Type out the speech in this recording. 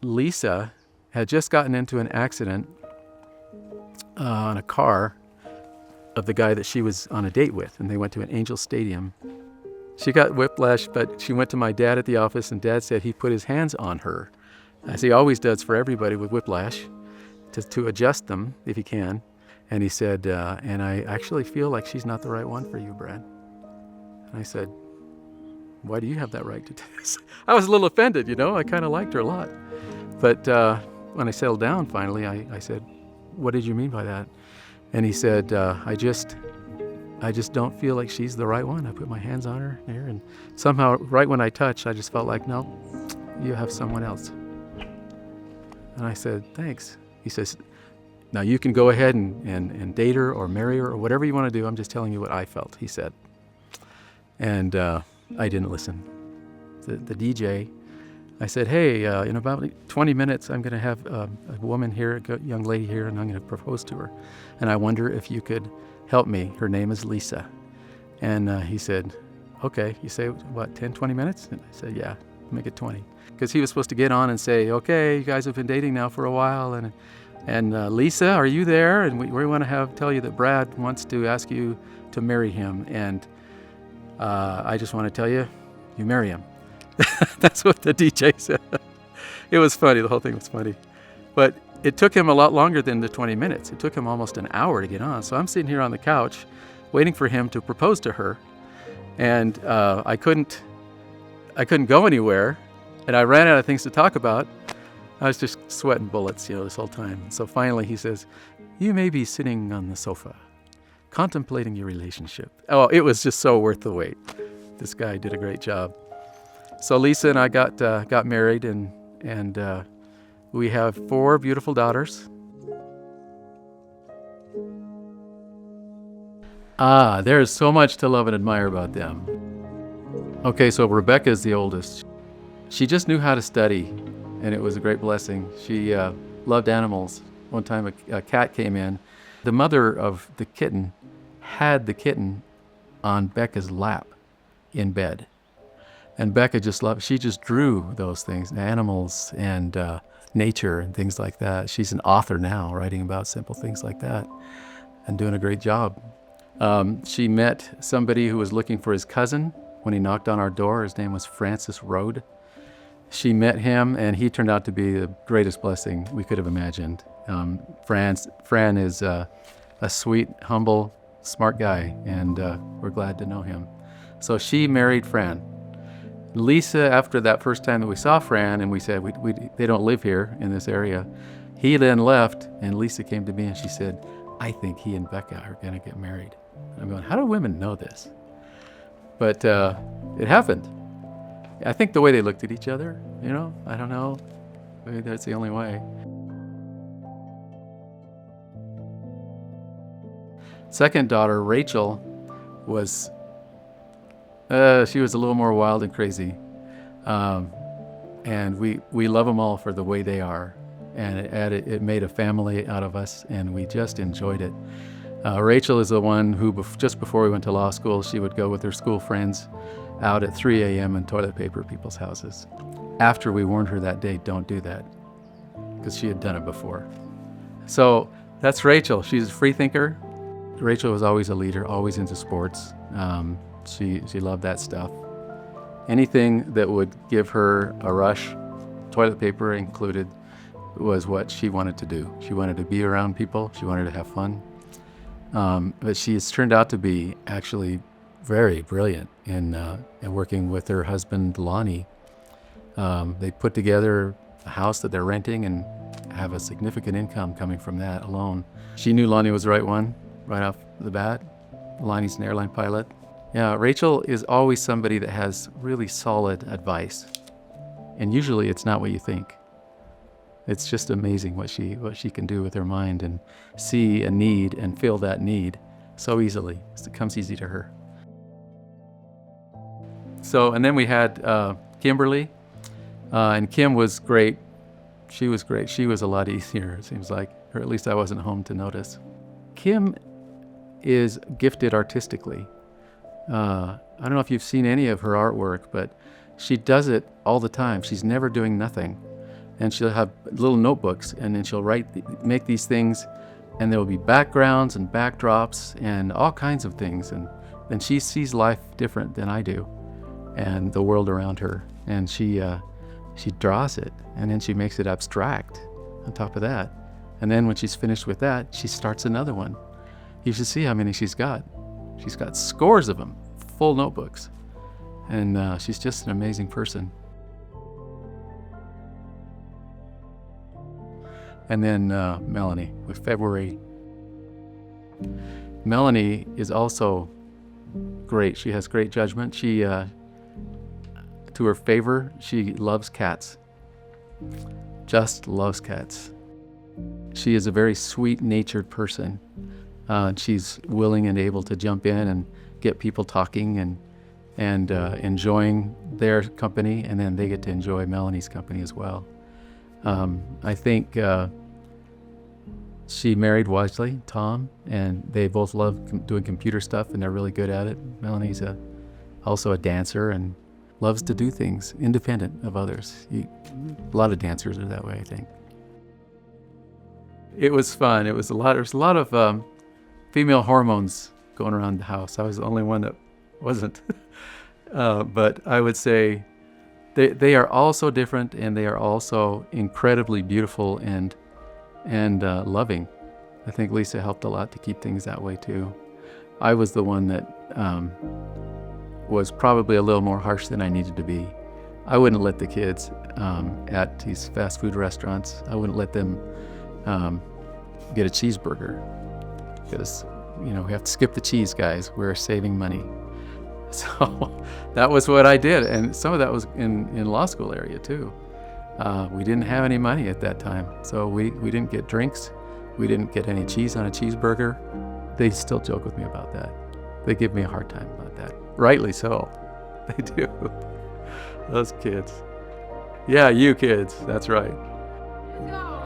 Lisa had just gotten into an accident on a car of the guy that she was on a date with, and they went to an Angel Stadium. She got whiplash, but she went to my dad at the office, and Dad said he put his hands on her, as he always does for everybody with whiplash, to adjust them if he can. And he said, and I actually feel like she's not the right one for you, Brad. And I said, why do you have that right to do this? I was a little offended, I kind of liked her a lot. But when I settled down finally, I said, what did you mean by that? And he said, I just don't feel like she's the right one. I put my hands on her there, and somehow right when I touched, I just felt like, no, you have someone else. And I said, thanks. He says, now you can go ahead and date her or marry her or whatever you want to do. I'm just telling you what I felt, he said. And I didn't listen. The DJ, I said, hey, in about 20 minutes, I'm going to have a woman here, a young lady here, and I'm going to propose to her. And I wonder if you could help me. Her name is Lisa. And he said, okay. You say, what, 10, 20 minutes? And I said, yeah, make it 20. Because he was supposed to get on and say, okay, you guys have been dating now for a while. And Lisa, are you there? And we want to tell you that Brad wants to ask you to marry him. And I just want to tell you, you marry him. That's what the DJ said. It was funny. The whole thing was funny. But it took him a lot longer than the 20 minutes. It took him almost an hour to get on. So I'm sitting here on the couch waiting for him to propose to her. And I couldn't go anywhere. And I ran out of things to talk about. I was just sweating bullets, this whole time. So finally he says, you may be sitting on the sofa, contemplating your relationship. Oh, it was just so worth the wait. This guy did a great job. So Lisa and I got married, and we have 4 beautiful daughters. There's so much to love and admire about them. Okay, so Rebecca is the oldest. She just knew how to study, and it was a great blessing. She loved animals. One time a cat came in. The mother of the kitten had the kitten on Becca's lap in bed. And Becca she just drew those things, animals and nature and things like that. She's an author now, writing about simple things like that and doing a great job. She met somebody who was looking for his cousin when he knocked on our door. His name was Francis Rode. She met him, and he turned out to be the greatest blessing we could have imagined. Fran is a sweet, humble, smart guy, and we're glad to know him. So she married Fran. Lisa, after that first time that we saw Fran, and we said, they don't live here in this area, he then left, and Lisa came to me and she said, I think he and Becca are going to get married. I'm going, how do women know this? But it happened. I think the way they looked at each other, I don't know. Maybe that's the only way. Second daughter, Rachel, was she was a little more wild and crazy. And we love them all for the way they are. And it made a family out of us, and we just enjoyed it. Rachel is the one who, just before we went to law school, she would go with her school friends out at 3 a.m. and toilet paper people's houses. After we warned her that day, don't do that, because she had done it before. So that's Rachel. She's a free thinker. Rachel was always a leader, always into sports. She loved that stuff. Anything that would give her a rush, toilet paper included, was what she wanted to do. She wanted to be around people. She wanted to have fun. But she has turned out to be actually very brilliant in working with her husband, Lonnie. They put together a house that they're renting and have a significant income coming from that alone. She knew Lonnie was the right one right off the bat. Lonnie's an airline pilot. Yeah, Rachel is always somebody that has really solid advice. And usually it's not what you think. It's just amazing what she can do with her mind and see a need and fill that need so easily. It comes easy to her. So, and then we had Kimberly, and Kim was great. She was great. She was a lot easier, it seems like, or at least I wasn't home to notice. Kim is gifted artistically. I don't know if you've seen any of her artwork, but she does it all the time. She's never doing nothing. and she'll have little notebooks, and then she'll make these things, and there will be backgrounds and backdrops and all kinds of things. And then she sees life different than I do, and the world around her. And she draws it, and then she makes it abstract on top of that. And then when she's finished with that, she starts another one. You should see how many she's got. She's got scores of them, full notebooks. And she's just an amazing person. And then Melanie, with February. Melanie is also great. She has great judgment. She, to her favor, she loves cats. Just loves cats. She is a very sweet-natured person. She's willing and able to jump in and get people talking and enjoying their company, and then they get to enjoy Melanie's company as well. I think she married wisely, Tom, and they both love doing computer stuff, and they're really good at it. Melanie's also a dancer and loves to do things independent of others. A lot of dancers are that way, I think. It was fun. There was a lot of female hormones going around the house. I was the only one that wasn't. But I would say they are all so different, and they are also incredibly beautiful and loving. I think Lisa helped a lot to keep things that way too. I was the one that was probably a little more harsh than I needed to be. I wouldn't let the kids at these fast food restaurants, I wouldn't let them get a cheeseburger, because we have to skip the cheese, guys. We're saving money. So that was what I did, and some of that was in law school area too. We didn't have any money at that time, so we didn't get drinks. We didn't get any cheese on a cheeseburger. They still joke with me about that. They give me a hard time about that. Rightly so. They do. Those kids. Yeah, you kids. That's right. No.